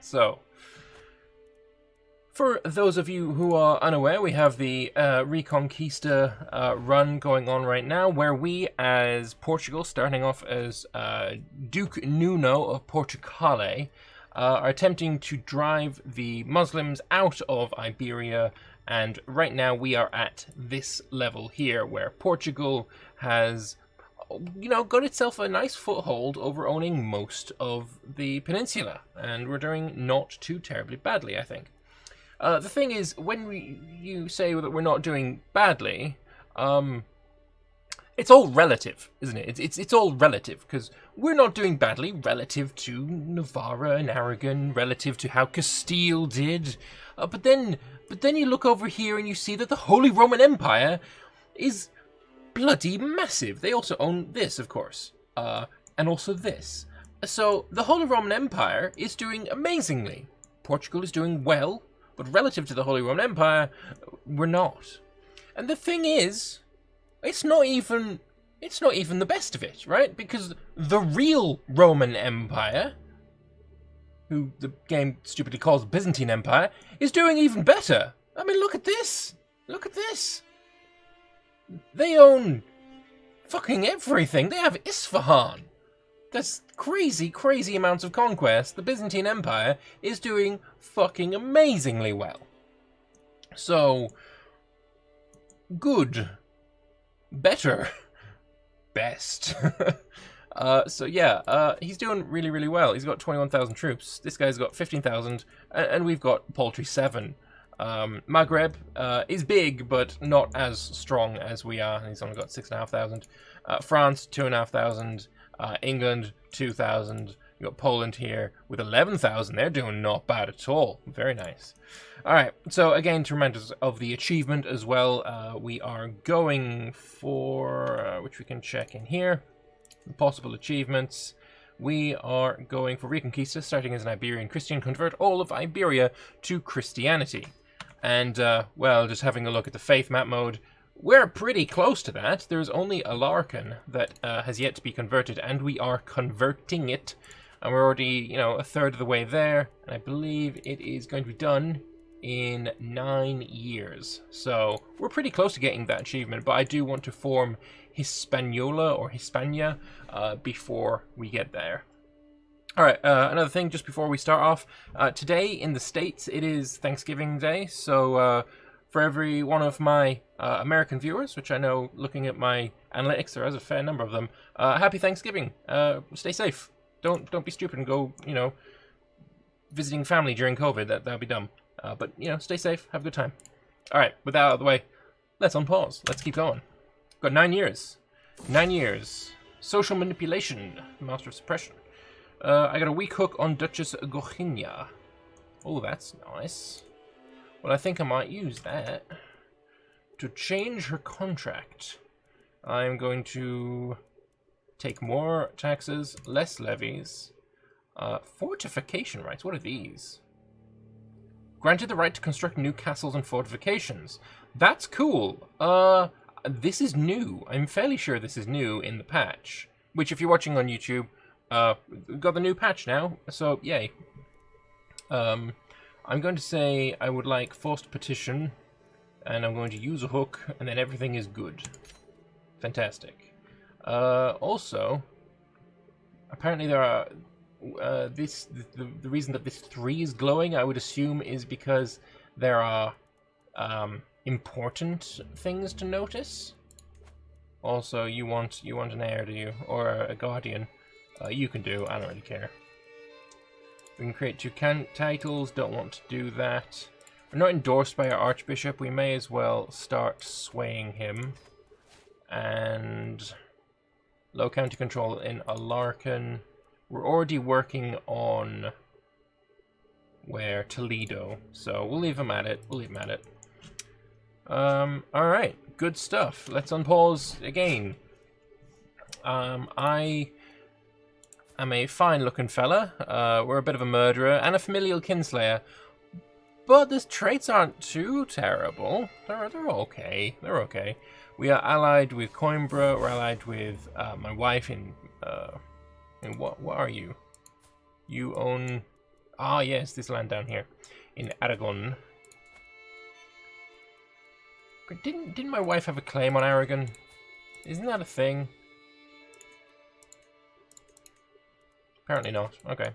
So, for those of you who are unaware, we have the Reconquista run going on right now, where we, as Portugal, starting off as Duke Nuno of Portucale, are attempting to drive the Muslims out of Iberia, and right now we are at this level here, where Portugal has, got itself a nice foothold over owning most of the peninsula, and we're doing not too terribly badly, I think. The thing is, when you say that we're not doing badly, it's all relative, isn't it? It's all relative, because we're not doing badly relative to Navarra and Aragon, relative to how Castile did. But then you look over here and you see that the Holy Roman Empire is bloody massive. They also own this, of course, and also this. So the Holy Roman Empire is doing amazingly. Portugal is doing well. But relative to the Holy Roman Empire, we're not. And the thing is, it's not even the best of it, right? Because the real Roman Empire, who the game stupidly calls the Byzantine Empire, is doing even better. I mean, look at this. Look at this. They own fucking everything. They have Isfahan. That's crazy, crazy amounts of conquest. The Byzantine Empire is doing fucking amazingly well. So, good. Better. Best. He's doing really, really well. He's got 21,000 troops. This guy's got 15,000, and we've got paltry 7. Maghreb is big, but not as strong as we are. He's only got 6,500. France, 2,500. England, 2,000. You got Poland here with 11,000. They're doing not bad at all. Very nice. All right. So again, to remind us of the achievement as well, we are going for which we can check in here. Possible achievements. We are going for Reconquista, starting as an Iberian Christian, convert all of Iberia to Christianity. And just having a look at the faith map mode. We're pretty close to that. There's only Alarcon that has yet to be converted, and we are converting it. And we're already, a third of the way there. And I believe it is going to be done in 9 years. So we're pretty close to getting that achievement, but I do want to form Hispaniola or Hispania before we get there. All right, another thing just before we start off. Today in the States, it is Thanksgiving Day, so for every one of my American viewers, which I know, looking at my analytics, there is a fair number of them. Happy Thanksgiving. Stay safe. Don't be stupid and go, visiting family during COVID. That'd be dumb. But stay safe. Have a good time. All right. With that out of the way, let's unpause. Let's keep going. Got 9 years. 9 years. Social manipulation. Master of suppression. I got a weak hook on Duchess Gochinia. Oh, that's nice. Well, I think I might use that to change her contract. I'm going to take more taxes, less levies. Fortification rights, what are these? Granted the right to construct new castles and fortifications. That's cool. This is new. I'm fairly sure this is new in the patch. Which, if you're watching on YouTube, we've got the new patch now, so yay. I'm going to say I would like forced petition, and I'm going to use a hook, and then everything is good. Fantastic. Also, apparently there are the reason that this 3 is glowing, I would assume, is because there are important things to notice. Also, you want an heir, do you, or a guardian? You can do. I don't really care. We can create 2 titles, don't want to do that. We're not endorsed by our Archbishop, we may as well start swaying him. And low county control in Alarcon. We're already working on Toledo, so we'll leave him at it. Alright, good stuff. Let's unpause again. I'm a fine-looking fella. We're a bit of a murderer and a familial kinslayer. But the traits aren't too terrible. They're okay. They're okay. We are allied with Coimbra. We're allied with my wife in what are you? You own Ah, yes, this land down here in Aragon. But didn't my wife have a claim on Aragon? Isn't that a thing? Apparently not. Okay.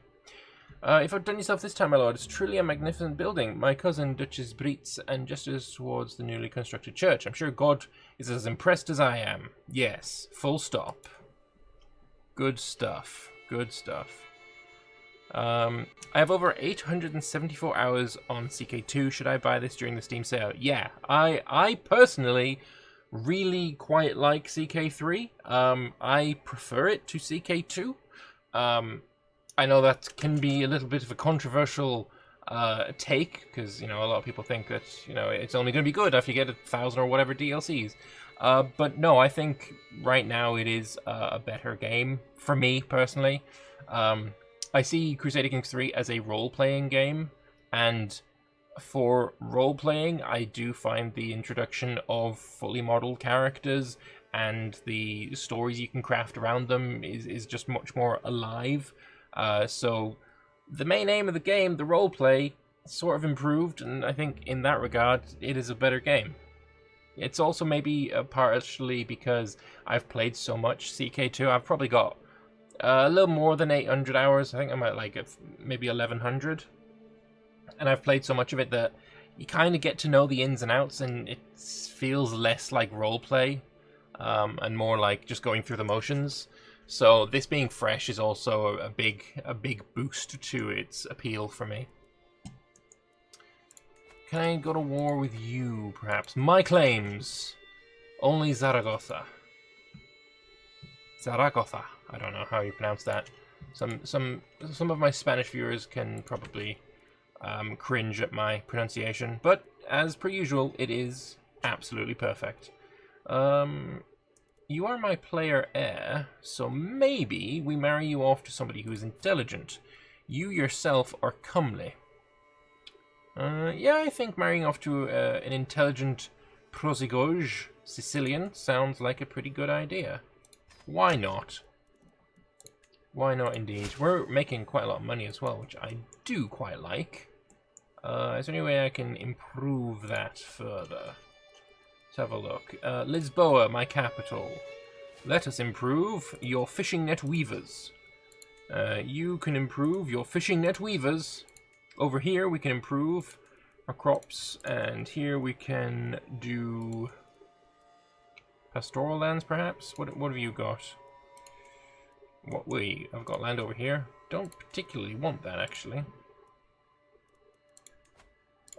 If I've done yourself this time, my lord, it's truly a magnificent building. My cousin, Duchess Britz, and gestures towards the newly constructed church. I'm sure God is as impressed as I am. Yes, full stop. Good stuff. Good stuff. I have over 874 hours on CK2. Should I buy this during the Steam sale? Yeah, I personally really quite like CK3. I prefer it to CK2. I know that can be a little bit of a controversial take, because, you know, a lot of people think that, you know, it's only going to be good if you get 1,000 or whatever DLCs. But no, I think right now it is a better game, for me, personally. I see Crusader Kings 3 as a role-playing game, and for role-playing, I do find the introduction of fully modeled characters and the stories you can craft around them is just much more alive. So the main aim of the game, the roleplay, sort of improved, and I think in that regard, it is a better game. It's also maybe partially because I've played so much CK2. I've probably got a little more than 800 hours. I think I'm at like maybe 1,100. And I've played so much of it that you kind of get to know the ins and outs, and it feels less like roleplay and more like just going through the motions. So this being fresh is also a big boost to its appeal for me. Can I go to war with you, perhaps? My claims. Only Zaragoza. Zaragoza. I don't know how you pronounce that. Some of my Spanish viewers can probably cringe at my pronunciation, but as per usual, it is absolutely perfect. You are my player heir, so maybe we marry you off to somebody who is intelligent. You yourself are comely. Yeah, I think marrying off to an intelligent Prosigoge Sicilian sounds like a pretty good idea. Why not? Why not indeed? We're making quite a lot of money as well, which I do quite like. Is there any way I can improve that further? Let's have a look. Lisboa, my capital. Let us improve your fishing net weavers. You can improve your fishing net weavers. Over here we can improve our crops, and here we can do pastoral lands, perhaps? What have you got? I've got land over here. Don't particularly want that, actually.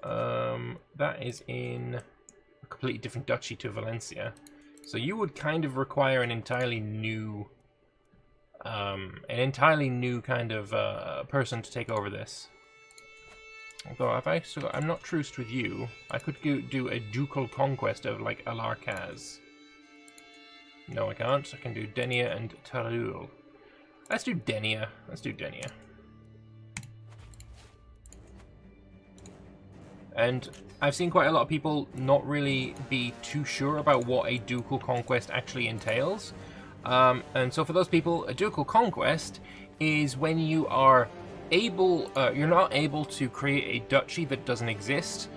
That is in a completely different duchy to Valencia. So you would kind of require an entirely new kind of person to take over this. Although I'm not truced with you, I could do a ducal conquest of like Alarcaz. No, I can't. I can do Denia and Tarul. Let's do Denia. And I've seen quite a lot of people not really be too sure about what a ducal conquest actually entails. And so for those people, a ducal conquest is when you are you're not able to create a duchy that doesn't exist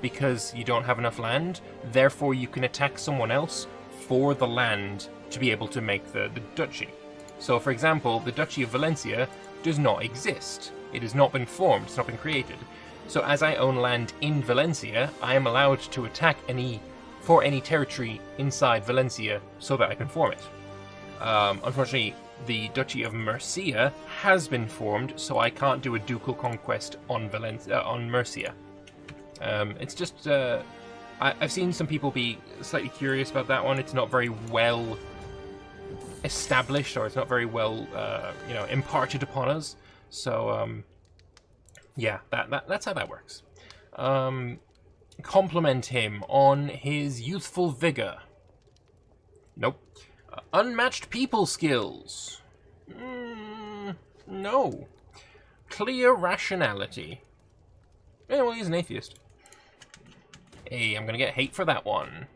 because you don't have enough land. Therefore, you can attack someone else for the land to be able to make the duchy. So, for example, the Duchy of Valencia does not exist. It has not been formed. It's not been created. So, as I own land in Valencia, I am allowed to attack any territory inside Valencia so that I can form it. Unfortunately, the Duchy of Murcia has been formed, so I can't do a ducal conquest on Murcia. It's just I've seen some people be slightly curious about that one. It's not very well established, or it's not very well imparted upon us. So yeah, that's how that works. Compliment him on his youthful vigor. Nope. Unmatched people skills. No. Clear rationality. Yeah, well, he's an atheist. Hey, I'm gonna get hate for that one.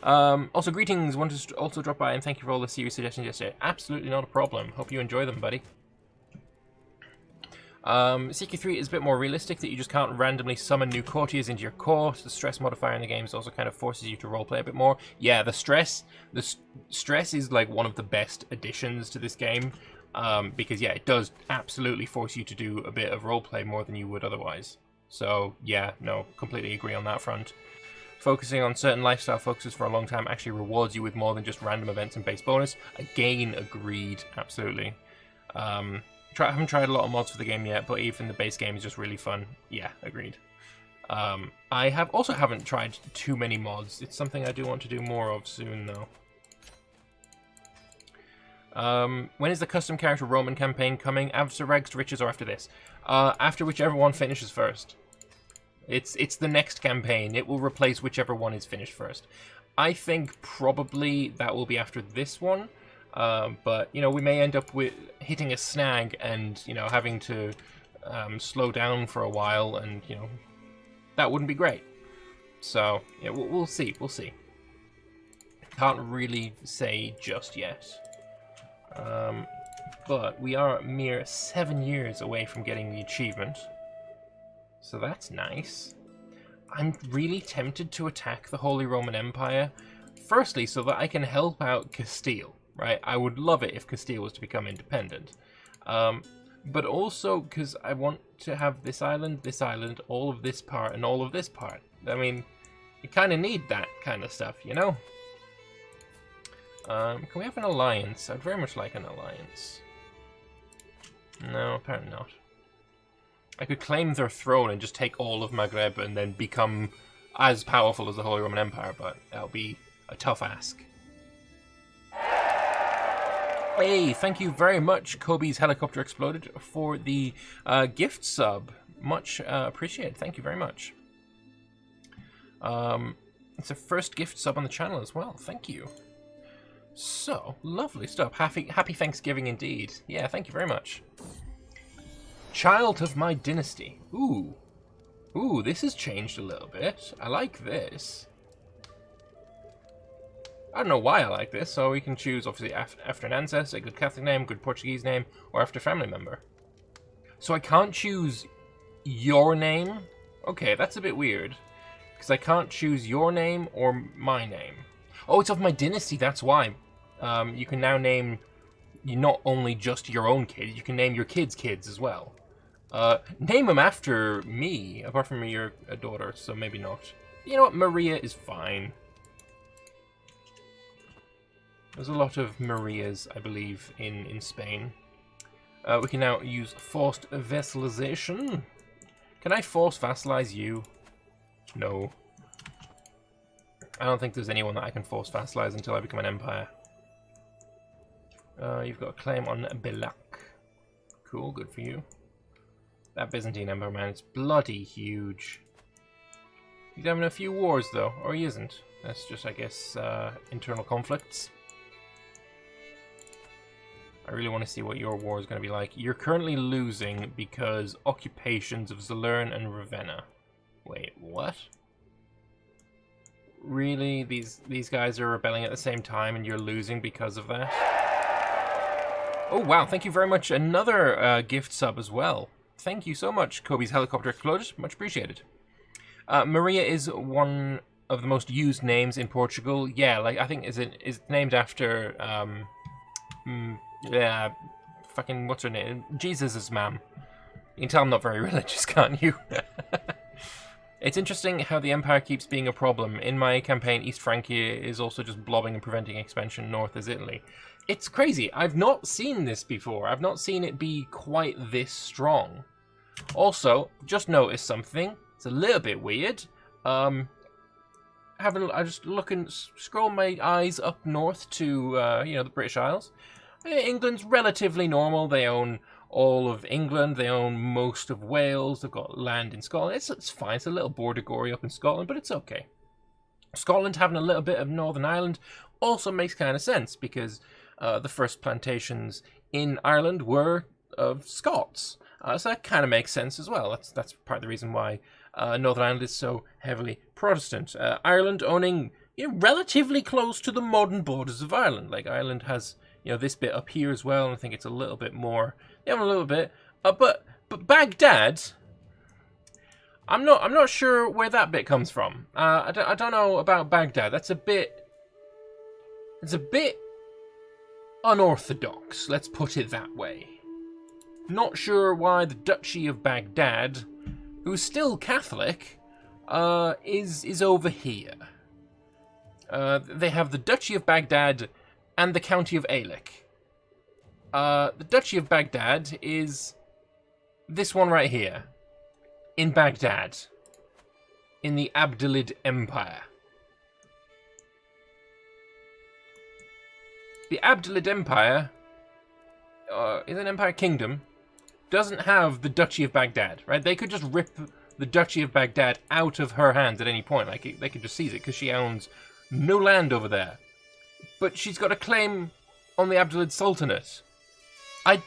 Also, greetings. Wanted to also drop by and thank you for all the series suggestions yesterday. Absolutely not a problem. Hope you enjoy them, buddy. CQ3 is a bit more realistic, that you just can't randomly summon new courtiers into your court. The stress modifier in the game also kind of forces you to roleplay a bit more. Yeah, the stress is like one of the best additions to this game, because yeah, it does absolutely force you to do a bit of roleplay more than you would otherwise. So yeah, no, completely agree on that front. Focusing on certain lifestyle focuses for a long time actually rewards you with more than just random events and base bonus. Again, agreed, absolutely. I haven't tried a lot of mods for the game yet, but even the base game is just really fun. Yeah, agreed. I haven't tried too many mods. It's something I do want to do more of soon, though. When is the custom character Roman campaign coming? After Rags to Riches or after this? After whichever one finishes first. It's the next campaign. It will replace whichever one is finished first. I think probably that will be after this one. But, you know, we may end up with hitting a snag and, you know, having to slow down for a while, and, you know, that wouldn't be great. So, yeah, we'll see. We'll see. Can't really say just yet. But we are a mere 7 years away from getting the achievement. So that's nice. I'm really tempted to attack the Holy Roman Empire. Firstly, so that I can help out Castile, right? I would love it if Castile was to become independent. But also because I want to have this island, all of this part, and all of this part. I mean, you kind of need that kind of stuff, you know? Can we have an alliance? I'd very much like an alliance. No, apparently not. I could claim their throne and just take all of Maghreb and then become as powerful as the Holy Roman Empire, but that would be a tough ask. Hey, thank you very much, Kobe's Helicopter Exploded, for the gift sub. Much appreciated. Thank you very much. It's a first gift sub on the channel as well. Thank you. So, lovely stuff. Happy Thanksgiving indeed. Yeah, thank you very much. Child of my dynasty. Ooh. Ooh, this has changed a little bit. I like this. I don't know why I like this, so we can choose, obviously, after an ancestor, a good Catholic name, good Portuguese name, or after a family member. So I can't choose your name? Okay, that's a bit weird. Because I can't choose your name or my name. Oh, it's of my dynasty, that's why. You can now name not only just your own kid, you can name your kids' kids as well. Name them after me, apart from me, you're a daughter, so maybe not. You know what, Maria is fine. There's a lot of Marias, I believe, in Spain. We can now use forced vassalization. Can I force vassalize you? No. I don't think there's anyone that I can force vassalize until I become an empire. You've got a claim on Belak. Cool, good for you. That Byzantine Empire, man, it's bloody huge. He's having a few wars, though, or he isn't. That's just, I guess, internal conflicts. I really want to see what your war is going to be like. You're currently losing because occupations of Zalern and Ravenna. Wait, what? Really? These guys are rebelling at the same time and you're losing because of that? Oh, wow, thank you very much. Another gift sub as well. Thank you so much, Kobe's Helicopter Exploded. Much appreciated. Maria is one of the most used names in Portugal. Yeah, like, I think is named after, yeah, fucking, what's her name? Jesus' mum. You can tell I'm not very religious, can't you? It's interesting how the Empire keeps being a problem. In my campaign, East Francia is also just blobbing and preventing expansion north as Italy. It's crazy. I've not seen this before. I've not seen it be quite this strong. Also, just noticed something. It's a little bit weird. I just scroll my eyes up north to, you know, the British Isles. England's relatively normal. They own all of England. They own most of Wales. They've got land in Scotland. It's fine. It's a little border gory up in Scotland, but it's okay. Scotland having a little bit of Northern Ireland also makes kind of sense because the first plantations in Ireland were of Scots. So that kind of makes sense as well. That's part of the reason why Northern Ireland is so heavily Protestant. Ireland owning, you know, relatively close to the modern borders of Ireland. Like Ireland has, you know, this bit up here as well, and I think it's a little bit more. They have a little bit, but But Baghdad, I'm not sure where that bit comes from. I don't know about Baghdad. It's a bit unorthodox. Let's put it that way. Not sure why the Duchy of Baghdad, who's still Catholic, is over here. They have the Duchy of Baghdad and the County of Ailek. The Duchy of Baghdad is this one right here, in Baghdad, in the Abdalid Empire. The Abdalid Empire is an empire kingdom, doesn't have the Duchy of Baghdad, right? They could just rip the Duchy of Baghdad out of her hands at any point. Like, they could just seize it, because she owns no land over there. But she's got a claim on the Abdalid Sultanate. I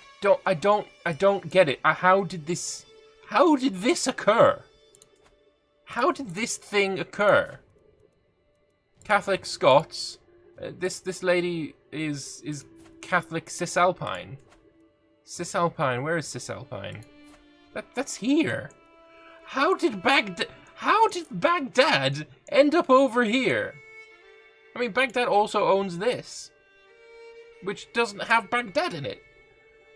don't get it. How did this occur? How did this thing occur? Catholic Scots. This lady is Catholic Cisalpine. Cisalpine, where is Cisalpine? That's here. How did Baghdad end up over here? I mean, Baghdad also owns this, which doesn't have Baghdad in it.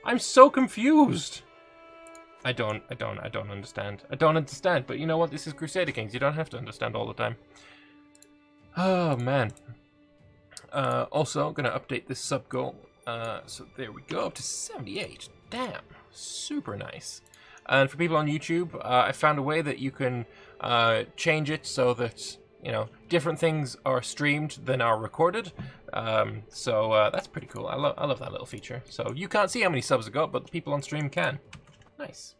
I'm so confused. I don't understand. I don't understand, but you know what? This is Crusader Kings. You don't have to understand all the time. Oh, man. Also, I'm going to update this sub goal. So there we go, up to 78. Damn, super nice. And for people on YouTube, I found a way that you can change it so that, you know, different things are streamed than are recorded. So that's pretty cool. I love that little feature. So you can't see how many subs I got, but the people on stream can. Nice.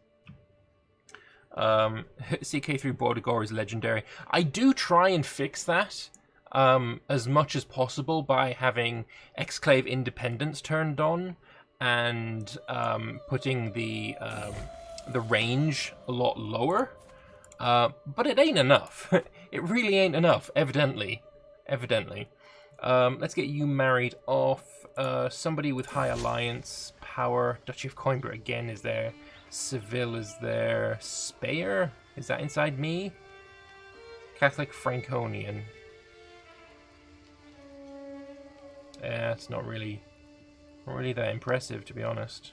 CK3 Bordeaux is legendary. I do try and fix that as much as possible by having exclave independence turned on and putting the range a lot lower. But it ain't enough. It really ain't enough, evidently. Let's get you married off. Somebody with high alliance power. Duchy of Coimbra again is there. Seville is there. Speyer? Is that inside me? Catholic Franconian. Yeah, it's not really that impressive, to be honest.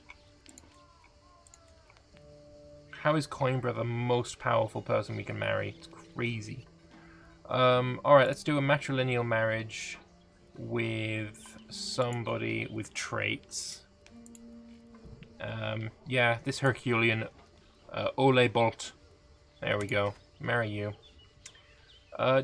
How is Coimbra the most powerful person we can marry? It's crazy. Alright, let's do a matrilineal marriage with somebody with traits. Yeah, this Herculean Ole Bolt. There we go. Marry you.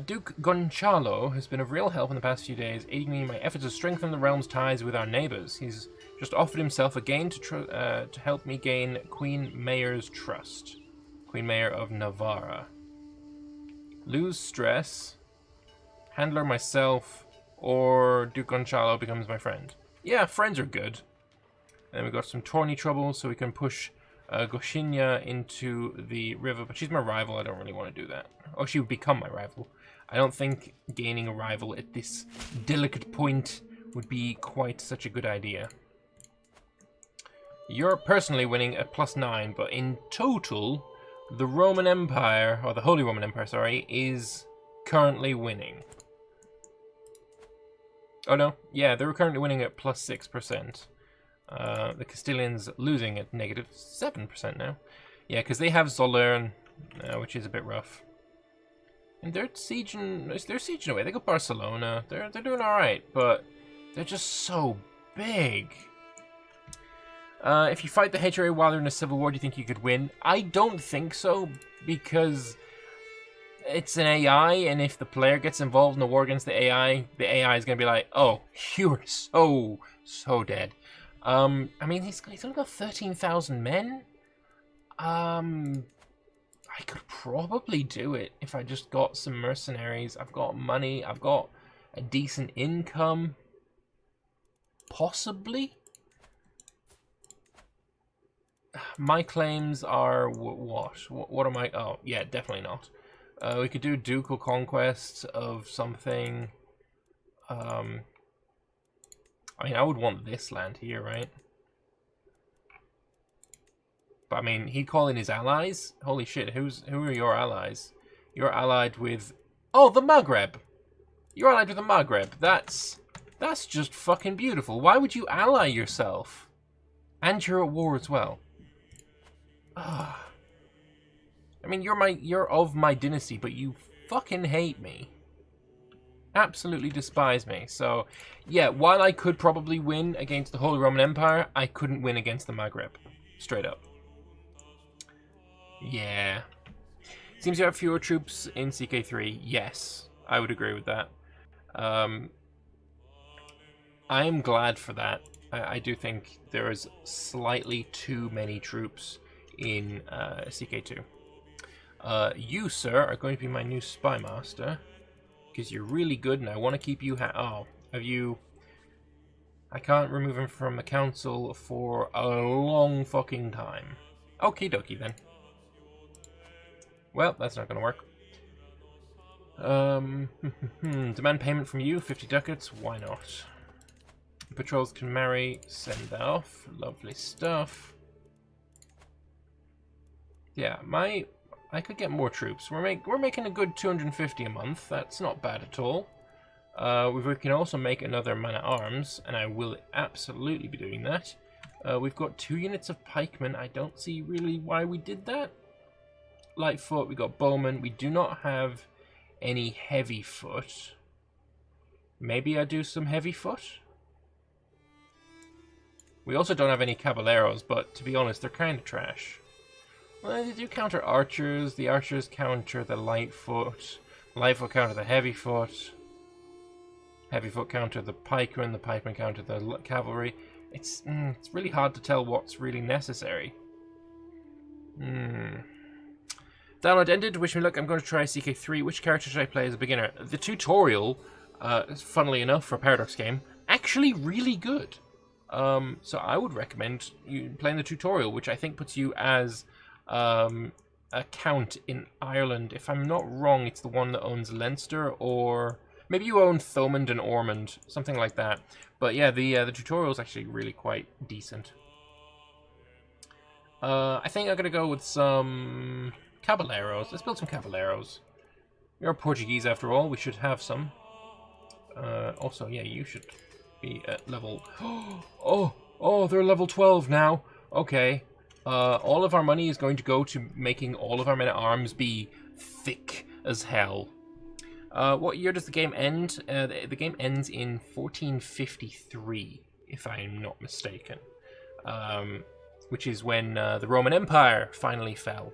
Duke Gonçalo has been of real help in the past few days, aiding me in my efforts to strengthen the realm's ties with our neighbors. He's just offered himself again to help me gain Queen Mayer's trust. Queen Mayer of Navarra. Lose stress. Handler myself, or Duke Gonçalo becomes my friend. Yeah, friends are good. And we've got some tourney trouble, so we can push Goshinya into the river. But she's my rival. I don't really want to do that. Oh, she would become my rival. I don't think gaining a rival at this delicate point would be quite such a good idea. You're personally winning at +9, but in total, the Roman Empire, or the Holy Roman Empire, sorry, is currently winning. Oh no, yeah, they're currently winning at +6%. The Castilians losing at -7% now. Yeah, because they have Zollern, which is a bit rough. And they're sieging away. They got Barcelona. They're doing all right, but they're just so big. If you fight the HRA while they're in a civil war, do you think you could win? I don't think so, because it's an AI, and if the player gets involved in the war against the AI is going to be like, oh, you are so dead. I mean, he's only got 13,000 men. I could probably do it if I just got some mercenaries. I've got money. I've got a decent income. Possibly. My claims are what? What am I? Oh, yeah, definitely not. We could do ducal conquest of something. I mean, I would want this land here, right? But I mean, he'd call in his allies. Holy shit, who are your allies? You're allied with... Oh, the Maghreb! You're allied with the Maghreb. That's just fucking beautiful. Why would you ally yourself? And you're at war as well. Ah. I mean, you're of my dynasty, but you fucking hate me. Absolutely despise me. So, yeah, while I could probably win against the Holy Roman Empire, I couldn't win against the Maghreb. Straight up. Yeah. Seems you have fewer troops in CK3. Yes, I would agree with that. I am glad for that. I do think there is slightly too many troops in CK2. You, sir, are going to be my new spy master. Because you're really good and I want to keep you... have you... I can't remove him from the council for a long fucking time. Okie dokie then. Well, that's not going to work. Demand payment from you, 50 ducats. Why not? Patrols can marry. Send that off. Lovely stuff. Yeah, I could get more troops. We're making a good 250 a month. That's not bad at all. We can also make another man-at-arms, and I will absolutely be doing that. We've got 2 units of pikemen. I don't see really why we did that. Light foot, we got bowmen. We do not have any heavy foot. Maybe I do some heavy foot? We also don't have any caballeros, but to be honest, they're kind of trash. Well, they do counter archers. The archers counter the light foot. Light foot counter the heavy foot. Heavy foot counter the pikemen. The pikemen counter the cavalry. It's really hard to tell what's really necessary. Download ended. Wish me luck. I'm going to try CK3. Which character should I play as a beginner? The tutorial, funnily enough, for a Paradox game, actually really good. So I would recommend you playing the tutorial, which I think puts you as a count in Ireland. If I'm not wrong, it's the one that owns Leinster, or maybe you own Thomond and Ormond, something like that. But yeah, the tutorial is actually really quite decent. I think I'm gonna go with some caballeros. Let's build some caballeros. You're Portuguese after all. We should have some. Also, yeah, you should be at level... Oh, they're level 12 now. Okay. All of our money is going to go to making all of our men-at-arms be thick as hell. What year does the game end? The game ends in 1453, if I'm not mistaken. Which is when the Roman Empire finally fell.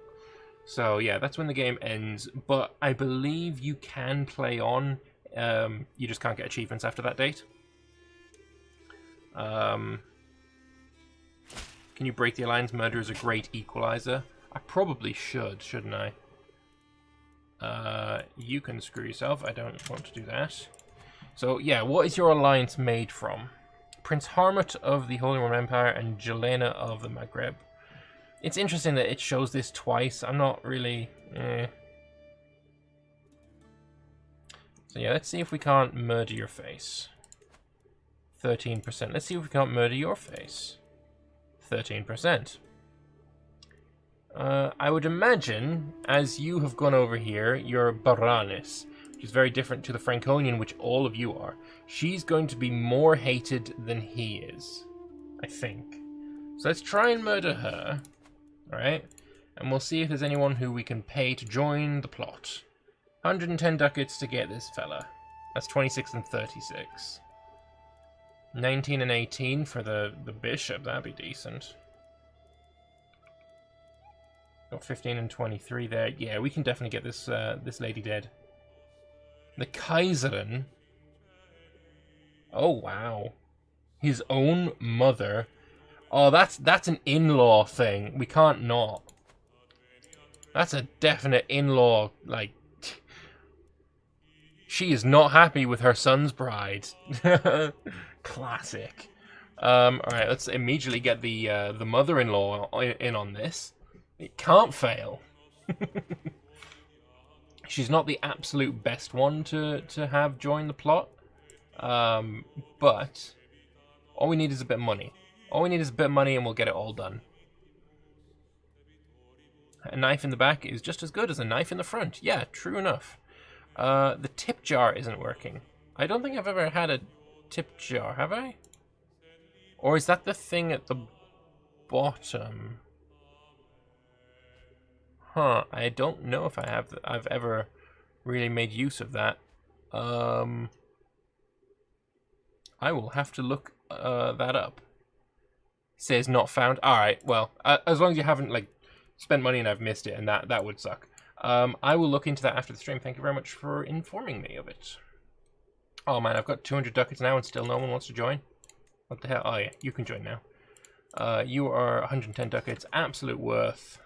So yeah, that's when the game ends. But I believe you can play on. You just can't get achievements after that date. Can you break the alliance? Murder is a great equalizer. I probably should, shouldn't I? You can screw yourself. I don't want to do that. So yeah, what is your alliance made from? Prince Harmut of the Holy Roman Empire and Jelena of the Maghreb. It's interesting that it shows this twice. I'm not really... So yeah, let's see if we can't murder your face. 13%. Let's see if we can't murder your face. 13%. I would imagine, as you have gone over here, you're Baranis, which is very different to the Franconian, which all of you are. She's going to be more hated than he is, I think. So let's try and murder her, alright? And we'll see if there's anyone who we can pay to join the plot. 110 ducats to get this fella. That's 26 and 36. 19 and 18 for the bishop, that'd be decent. Got 15 and 23 there. Yeah, we can definitely get this this lady dead. The Kaiserin. Oh wow. His own mother. Oh, that's an in-law thing. We can't not. That's a definite in-law, like... She is not happy with her son's bride. Classic. Alright, let's immediately get the mother-in-law in on this. It can't fail. She's not the absolute best one to have join the plot. But all we need is a bit of money. All we need is a bit of money and we'll get it all done. A knife in the back is just as good as a knife in the front. Yeah, true enough. The tip jar isn't working. I don't think I've ever had a tip jar, have I? Or is that the thing at the bottom? Huh, I don't know if I've ever really made use of that. I will have to look that up. Says not found. Alright, well, as long as you haven't like spent money and I've missed it, and that would suck. I will look into that after the stream. Thank you very much for informing me of it. Oh man, I've got 200 ducats now and still no one wants to join. What the hell? Oh yeah, you can join now. You are 110 ducats, absolute worth.